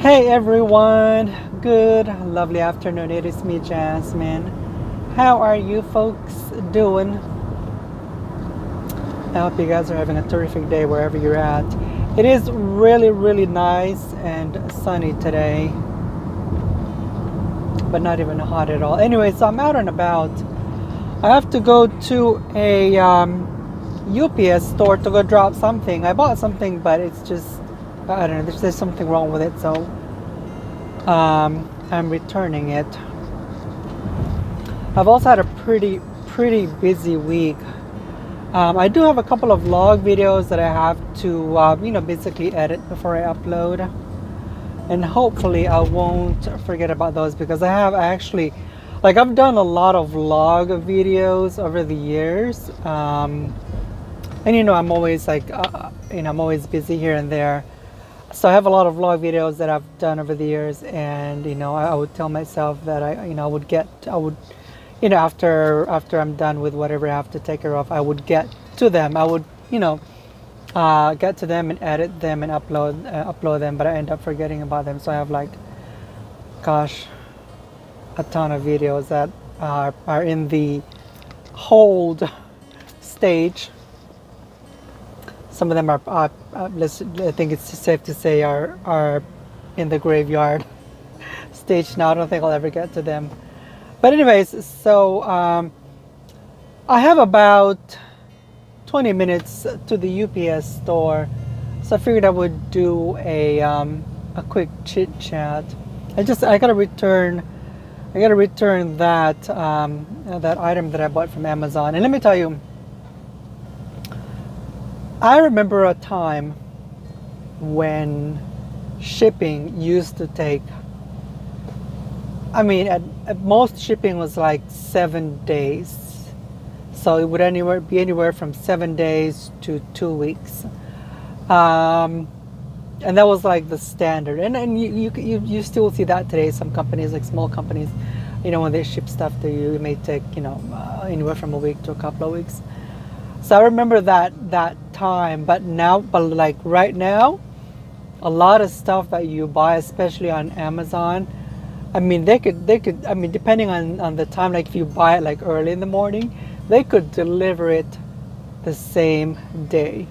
Hey everyone, good lovely afternoon. It is me, Jasmine. How are you folks doing? I hope you guys are having a terrific day wherever you're at. It is really nice and sunny today, but not even hot at all. Anyway, so I'm out and about. I have to go to a UPS store to go drop something. I bought something, but it's just, I don't know, there's something wrong with it, so I'm returning it. I've also had a pretty busy week. I do have a couple of vlog videos that I have to basically edit before I upload, and hopefully I won't forget about those, because I actually, like, I've done a lot of vlog videos over the years, and I'm always like I'm always busy here and there. So I have a lot of vlog videos that I've done over the years, and I would tell myself that I would after I'm done with whatever I have to take care of, I would get to them. I would get to them and edit them and upload them, but I end up forgetting about them. So I have, like, gosh, a ton of videos that are in the hold stage. Some of them are, I think it's safe to say, are in the graveyard stage now. I don't think I'll ever get to them. But anyways, so I have about 20 minutes to the UPS store, so I figured I would do a quick chit chat. I gotta return that that item that I bought from Amazon. And let me tell you, I remember a time when shipping used to take, at most shipping was like 7 days. So it would be anywhere from 7 days to 2 weeks. And that was like the standard. And you still see that today. Some companies, like small companies, when they ship stuff to you, it may take, anywhere from a week to a couple of weeks. So I remember that time, but like right now, a lot of stuff that you buy, especially on Amazon, they could, depending on the time, like if you buy it like early in the morning, they could deliver it the same day,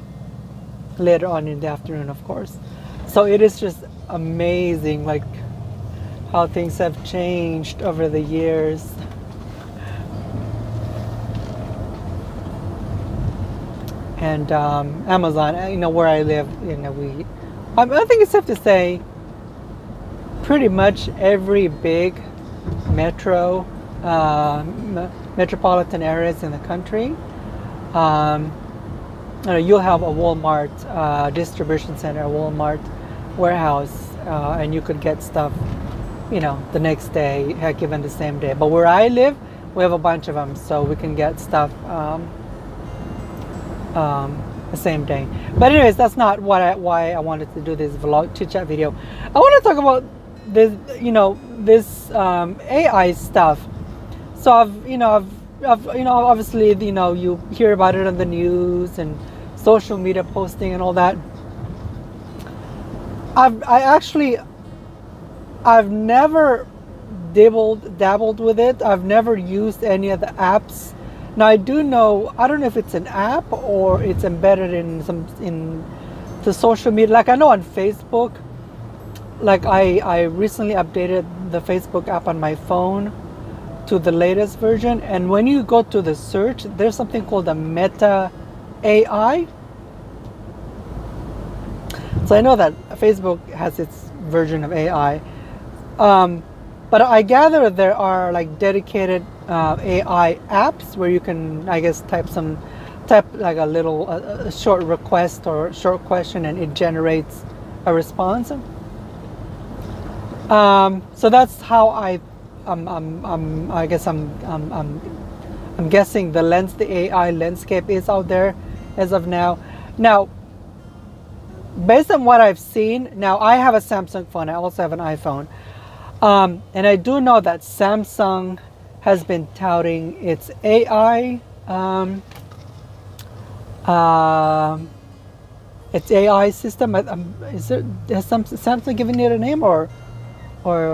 later on in the afternoon, of course. So it is just amazing, like, how things have changed over the years. And Amazon, where I live, I think it's safe to say pretty much every big metropolitan areas in the country, you'll have a Walmart distribution center, a Walmart warehouse, and you could get stuff, the next day, heck, even the same day. But where I live, we have a bunch of them, so we can get stuff the same day. But anyways, that's not why I wanted to do this vlog chit-chat video. I want to talk about this, this AI stuff. So I've obviously, you hear about it on the news and social media posting and all that. I've never dabbled with it. I've never used any of the apps. Now I don't know if it's an app or it's embedded in the social media. Like I know on Facebook, like I recently updated the Facebook app on my phone to the latest version, and when you go to the search, there's something called a Meta AI. So I know that Facebook has its version of AI, but I gather there are like dedicated AI apps where you can, I guess, type like a short request or short question, and it generates a response. So that's how I guess I'm guessing the AI landscape is out there as of now. Now, based on what I've seen, now I have a Samsung phone. I also have an iPhone, and I do know that Samsung has been touting its AI its AI system. Is it, has Samsung given it a name, or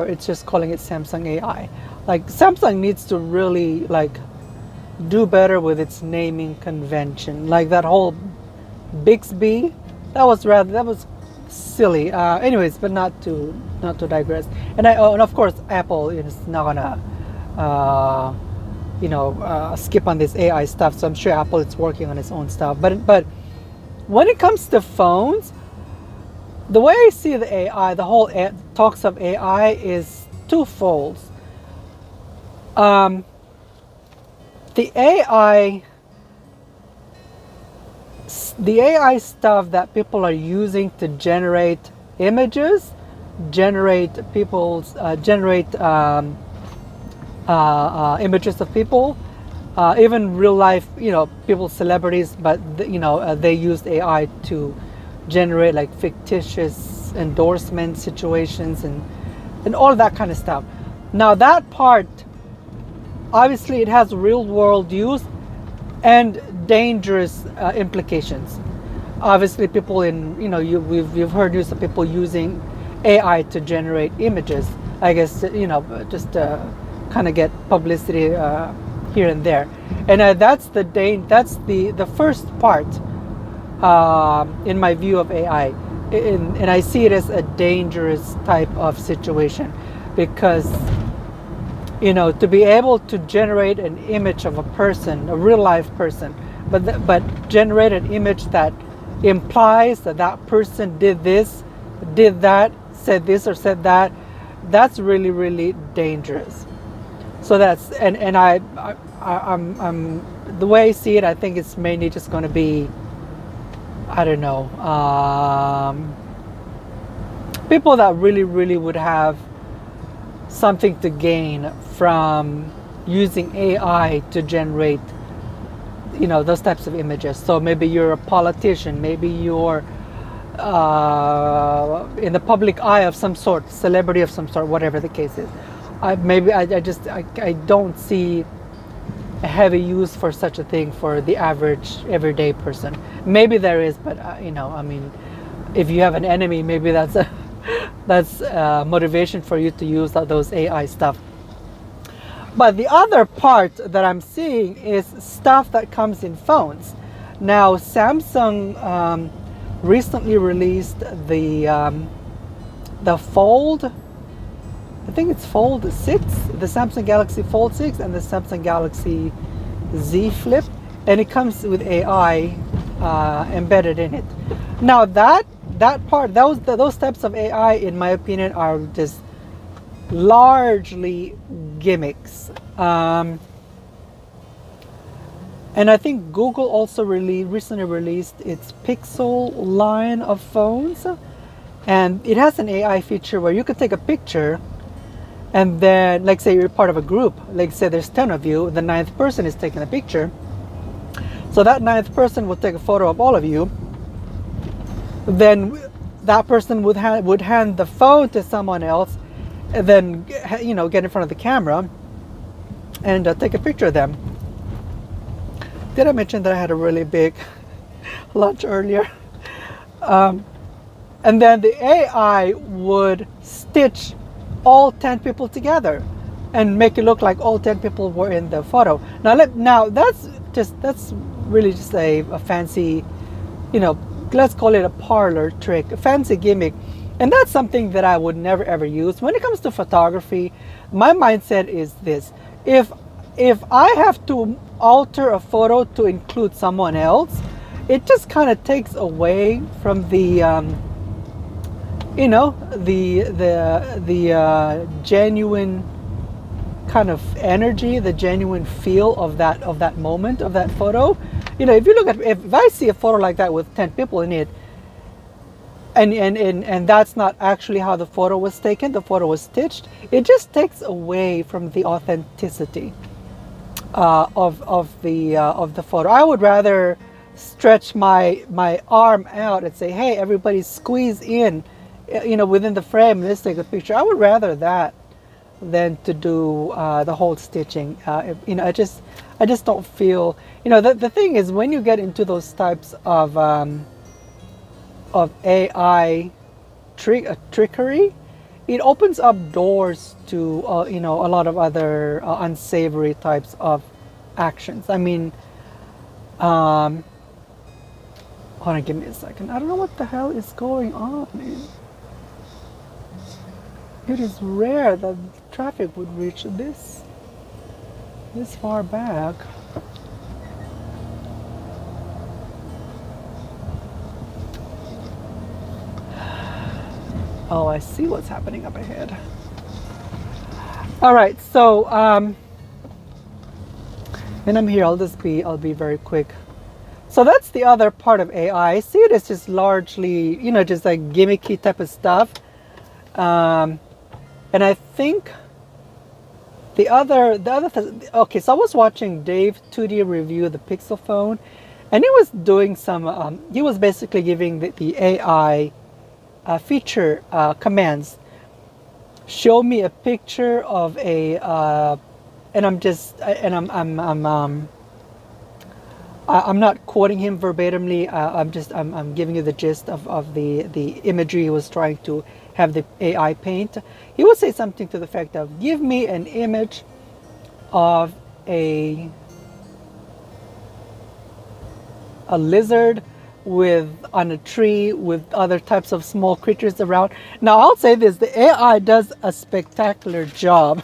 it's just calling it Samsung AI? Like Samsung needs to really like do better with its naming convention. Like that whole Bixby, that was silly. Anyways, but not to digress. And of course Apple is not gonna skip on this AI stuff. So I'm sure Apple is working on its own stuff. But when it comes to phones, the way I see the AI, the whole talks of AI is twofold. The AI, the AI stuff that people are using to generate images, generate images of people, even real life, people, celebrities, but they used AI to generate like fictitious endorsement situations and all that kind of stuff. Now that part, obviously it has real world use and dangerous implications. Obviously people you've heard news of people using AI to generate images, I guess, just to kind of get publicity here and there. And that's the first part in my view of AI. And I see it as a dangerous type of situation, because to be able to generate an image of a person, a real life person, but generate an image that implies that that person did this, did that, said this or said that, that's really, really dangerous. So that's I'm the way I see it, I think it's mainly just going to be, I don't know, people that really, really would have something to gain from using AI to generate those types of images. So maybe you're a politician, maybe you're in the public eye of some sort, celebrity of some sort, whatever the case is. I don't see a heavy use for such a thing for the average everyday person. Maybe there is, but if you have an enemy, maybe that's motivation for you to use those AI stuff. But the other part that I'm seeing is stuff that comes in phones. Now Samsung recently released the Fold, I think it's Fold 6, the Samsung Galaxy Fold 6 and the Samsung Galaxy Z Flip, and it comes with AI embedded in it. Now that part, those types of AI, in my opinion, are just largely gimmicks. And I think Google also recently released its Pixel line of phones, and it has an AI feature where you could take a picture, and then, like, say you're part of a group, like say there's 10 of you, the 9th person is taking a picture, so that 9th person would take a photo of all of you. Then that person would hand the phone to someone else, and then get in front of the camera and take a picture of them. Did I mention that I had a really big lunch earlier? And then the AI would stitch all 10 people together and make it look like all 10 people were in the photo. Now that's really just a fancy, let's call it a parlor trick, a fancy gimmick. And that's something that I would never ever use. When it comes to photography, my mindset is this: if I have to alter a photo to include someone else, it just kind of takes away from the genuine kind of energy, the genuine feel of that moment, of that photo. If you look at, if I see a photo like that with 10 people in it, and that's not actually how the photo was taken, the photo was stitched, it just takes away from the authenticity of the photo. I would rather stretch my arm out and say, hey, everybody squeeze in, within the frame, let's take a picture. I would rather that than to do the whole stitching. I just don't feel, the thing is, when you get into those types of of AI trickery, it opens up doors to a lot of other unsavory types of actions. I mean, hold on, give me a second. I don't know what the hell is going on, man. It is rare that traffic would reach this far back. Oh, I see what's happening up ahead. All right, so and I'm here. I'll be very quick. So that's the other part of AI. I see it as just largely, just like gimmicky type of stuff. And I think okay, so I was watching Dave 2D review the Pixel phone, and he was doing some, he was basically giving the AI feature commands. Show me a picture of a, and I'm not quoting him verbatimly. I'm giving you the gist of the imagery he was trying to have the AI paint. He would say something to the effect of, give me an image of a lizard on a tree with other types of small creatures around. Now I'll say this, the AI does a spectacular job,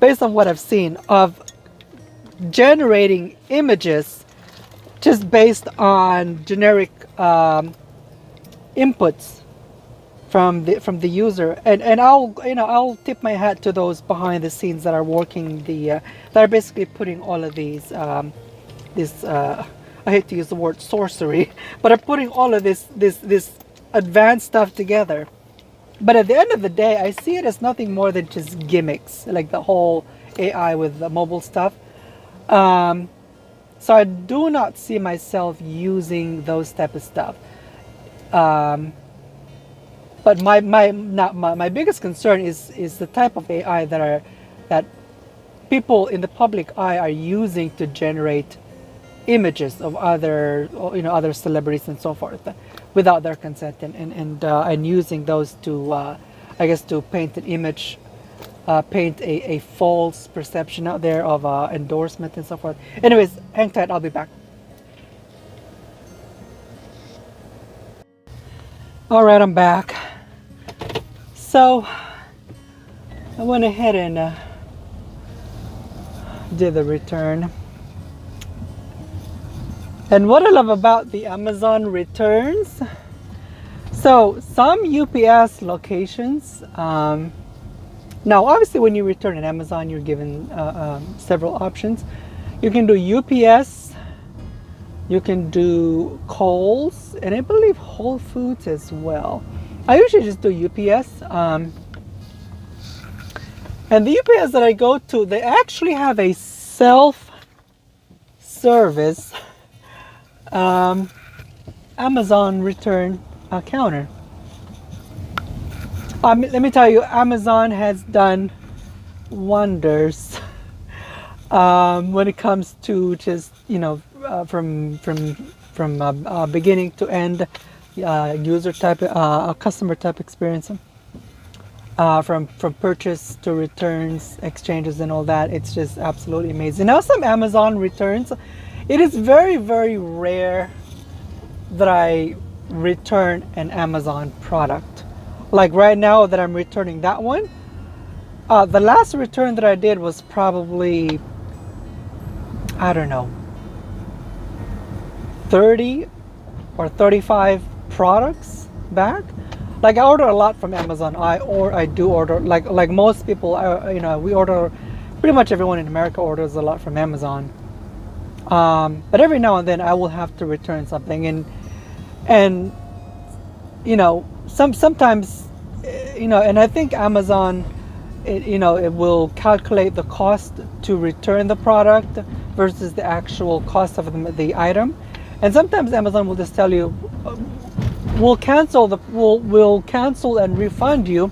based on what I've seen, of generating images just based on generic inputs from the user, and I'll tip my hat to those behind the scenes that are working that are basically putting all of these I hate to use the word sorcery, but are putting all of this advanced stuff together. But at the end of the day, I see it as nothing more than just gimmicks, like the whole AI with the mobile stuff. So I do not see myself using those type of stuff. But my biggest concern is the type of AI that people in the public eye are using to generate images of other celebrities and so forth without their consent, and using those to I guess to paint an image, paint a false perception out there of endorsement and so forth. Anyways, hang tight, I'll be back. All right, I'm back. So I went ahead and did the return. And what I love about the Amazon returns, so some UPS locations, now obviously when you return at Amazon, you're given several options. You can do UPS, you can do Kohl's, and I believe Whole Foods as well. I usually just do UPS. And the UPS that I go to, they actually have a self-service Amazon return counter. Let me tell you, Amazon has done wonders when it comes to just from beginning to end, user type, customer type experience, from purchase to returns, exchanges, and all that. It's just absolutely amazing. Now, some Amazon returns, it is very, very rare that I return an Amazon product. Like right now that I'm returning that one. The last return that I did was probably, I don't know, 30 or 35 products back. Like I order a lot from Amazon. I do order, like most people, we order, pretty much everyone in America orders a lot from Amazon. But every now and then I will have to return something, and sometimes, and I think Amazon, it will calculate the cost to return the product versus the actual cost of the item, and sometimes Amazon will just tell you, we'll cancel and refund you,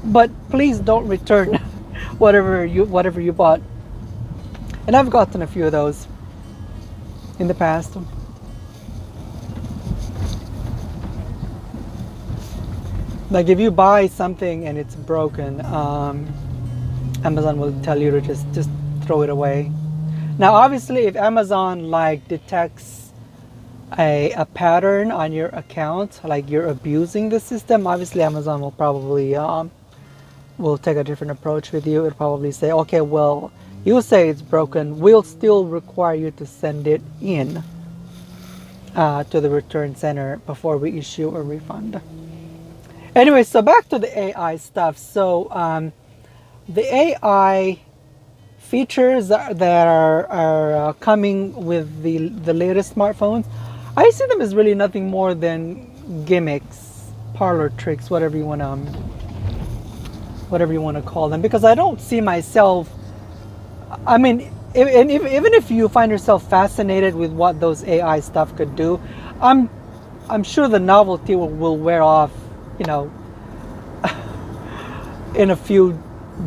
but please don't return whatever you bought. And I've gotten a few of those in the past. Like if you buy something and it's broken, Amazon will tell you to just throw it away. Now, obviously, if Amazon like detects a pattern on your account, like you're abusing the system, obviously Amazon will probably will take a different approach with you. It'll probably say, okay, well, you say it's broken, we'll still require you to send it in to the return center before we issue a refund. Anyway, so back to the AI stuff. So the AI features that are coming with the latest smartphones, I see them as really nothing more than gimmicks, parlor tricks, whatever you want to call them, because I don't see myself. I mean, even if you find yourself fascinated with what those AI stuff could do, I'm sure the novelty will wear off, you know, in a few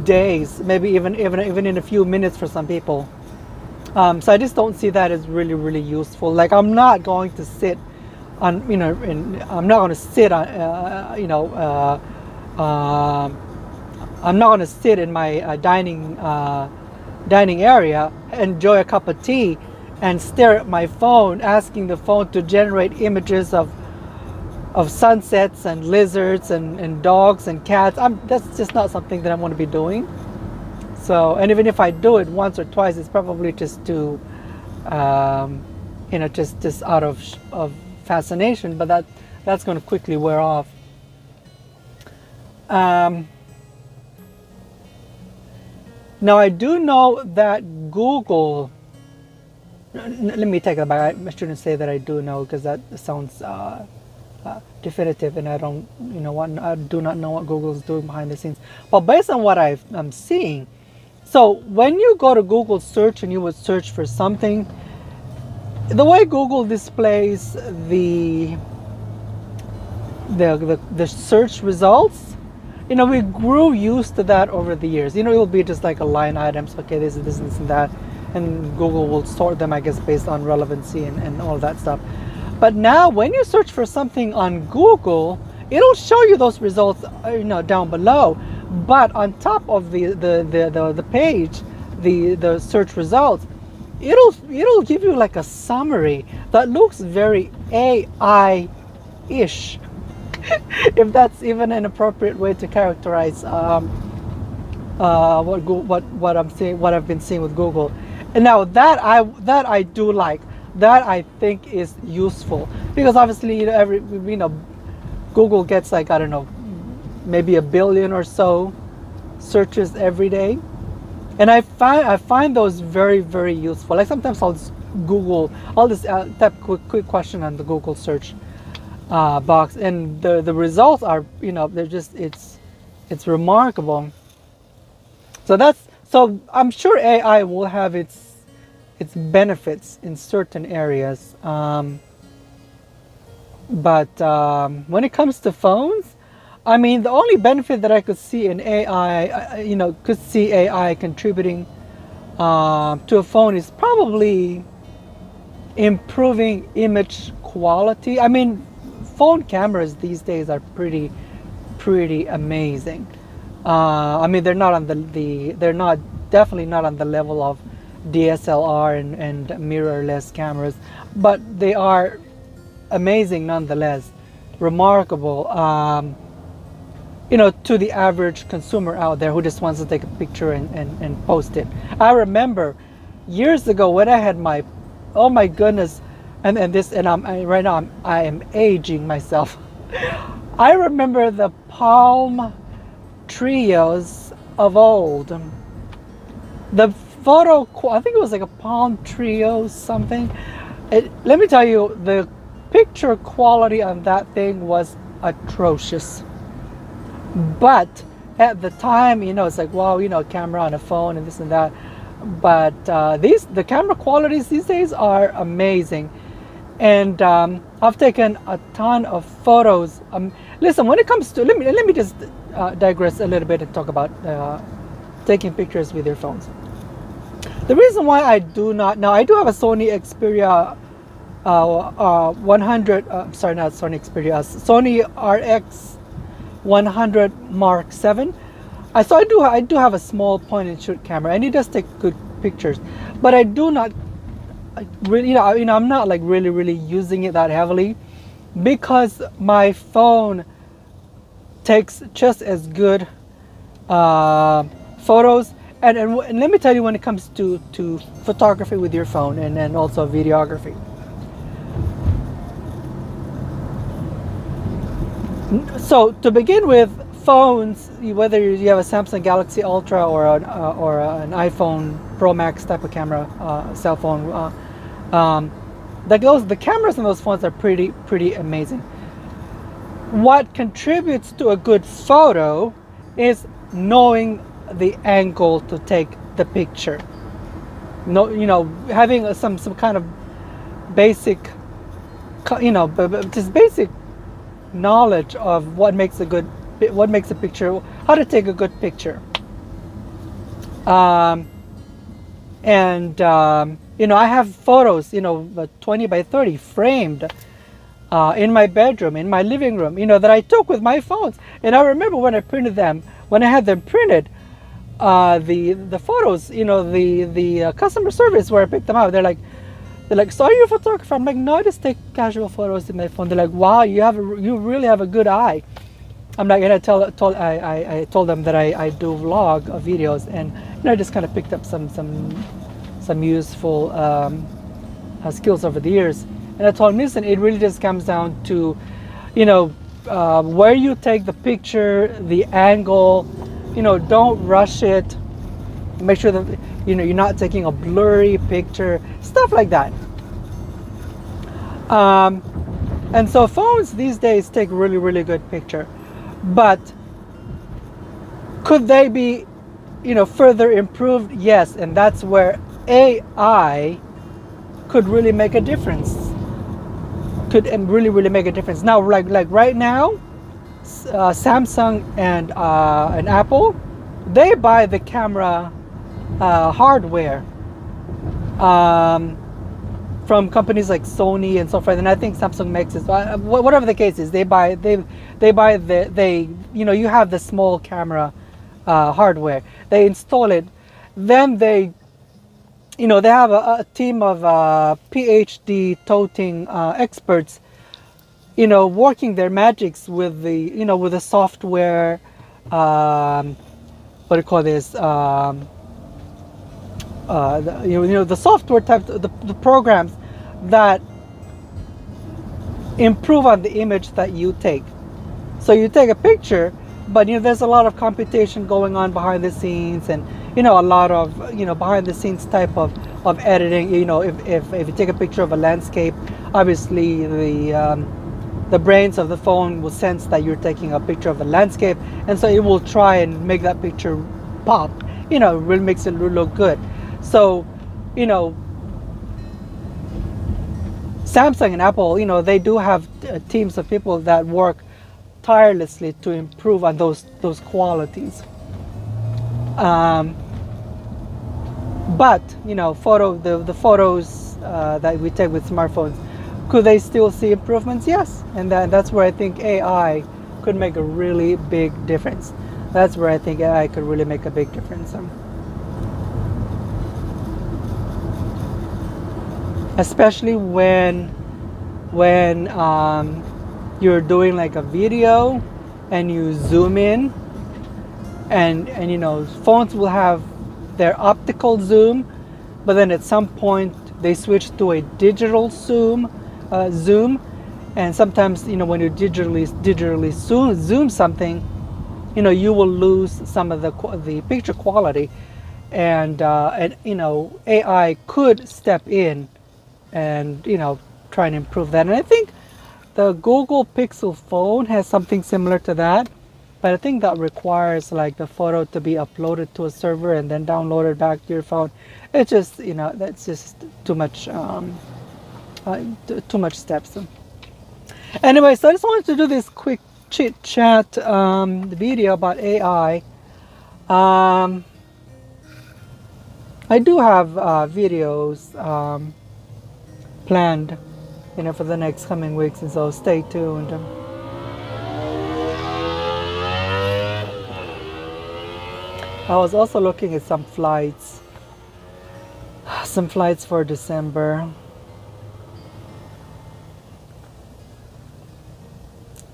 days, maybe even in a few minutes for some people. So I just don't see that as really useful. Like I'm not going to sit on, you know, I'm not going to sit on, I'm not going to sit in my dining area, enjoy a cup of tea, and stare at my phone, asking the phone to generate images of sunsets and lizards and dogs and cats. That's just not something that I want to be doing. So, and even if I do it once or twice, it's probably just to, just out of fascination. But that's going to quickly wear off. Now I do know that Google. Let me take that back. I shouldn't say that I do know, because that sounds definitive, and I don't, I do not know what Google is doing behind the scenes. But based on what I'm seeing, so when you go to Google search and you would search for something, the way Google displays the search results, we grew used to that over the years. It will be just like a line items. Okay, this and that, and Google will sort them, I guess, based on relevancy and all that stuff. But now when you search for something on Google, it'll show you those results, down below. But on top of the page, the search results, it'll give you like a summary that looks very AI-ish, if that's even an appropriate way to characterize what I'm seeing, what I've been seeing with Google. And now that I do like. That I think is useful, because obviously Google gets like, I don't know, maybe 1 billion or so searches every day, and I find those very useful. Like sometimes I'll just type quick question on the Google search box, and the results are, they're just it's remarkable. So I'm sure AI will have its benefits in certain areas, but when it comes to phones, I mean, the only benefit that I could see in AI, could see AI contributing to a phone is probably improving image quality. I mean, phone cameras these days are pretty amazing. I mean, they're not on definitely not on the level of DSLR and mirrorless cameras, but they are amazing nonetheless, remarkable, to the average consumer out there who just wants to take a picture and post it. I remember years ago when I had my, oh my goodness, and right now I am aging myself. I remember the Palm Trios of old. The photo, I think it was like a Palm Trio something. Let me tell you, the picture quality on that thing was atrocious. But at the time, it's like, wow, camera on a phone and this and that. But the camera qualities these days are amazing. And I've taken a ton of photos. Listen, when it comes to, let me just digress a little bit and talk about taking pictures with your phones. The reason why I do not, now I do have a Sony Xperia 100, sorry, not Sony Xperia, Sony RX 100 Mark 7. So I do have a small point and shoot camera, and it does take good pictures, but I do not really, I'm not like really using it that heavily, because my phone takes just as good photos. And let me tell you, when it comes to photography with your phone, and also videography. So to begin with, phones, whether you have a Samsung Galaxy Ultra or an iPhone Pro Max type of camera, cell phone, the cameras in those phones are pretty amazing. What contributes to a good photo is knowing the angle to take the picture. No, having some kind of basic, just basic knowledge of what makes a picture, how to take a good picture. I have photos, 20 by 30 framed in my bedroom, in my living room, that I took with my phones. And I remember when I had them printed, the photos, the customer service where I picked them up, they're like, so are you a photographer? I'm like, no, I just take casual photos in my phone. They're like, wow, you really have a good eye. I'm like, and I told them that I do vlog videos, and I just kind of picked up some useful skills over the years. And I told him, listen, it really just comes down to, where you take the picture, the angle, don't rush it. Make sure that, you're not taking a blurry picture, stuff like that. And so phones these days take really good picture. But could they be, further improved? Yes, and that's where AI could really make a difference. Could really make a difference. Now, like right now, Samsung and Apple, they buy the camera hardware from companies like Sony and so forth, and I think Samsung makes it. Whatever the case is, you have the small camera hardware. They install it, then they have a team of PhD toting experts, working their magics with the software. What do you call this? The software type, the programs that improve on the image that you take. So you take a picture, but there's a lot of computation going on behind the scenes, and a lot of behind the scenes type of editing. If you take a picture of a landscape, obviously the brains of the phone will sense that you're taking a picture of a landscape, and so it will try and make that picture pop. Really makes it look good. So, Samsung and Apple, they do have teams of people that work tirelessly to improve on those qualities. But the photos that we take with smartphones, could they still see improvements? Yes, and that's where I think AI could make a really big difference. That's where I think AI could really make a big difference. Especially when you're doing like a video and you zoom in, and phones will have their optical zoom, but then at some point they switch to a digital zoom, and sometimes when you digitally zoom something, you will lose some of the picture quality, and AI could step in and try and improve that. And I think the Google Pixel phone has something similar to that, but I think that requires like the photo to be uploaded to a server and then downloaded back to your phone. It's just that's just too much steps. Anyway, so I just wanted to do this quick chit chat video about AI. I do have videos planned, for the next coming weeks, and so stay tuned. I was also looking at some flights. Some flights for December.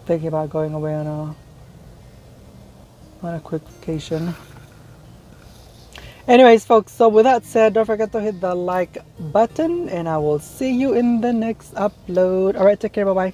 Thinking about going away on a quick vacation. Anyways, folks, so with that said, don't forget to hit the like button, and I will see you in the next upload. All right, take care. Bye bye.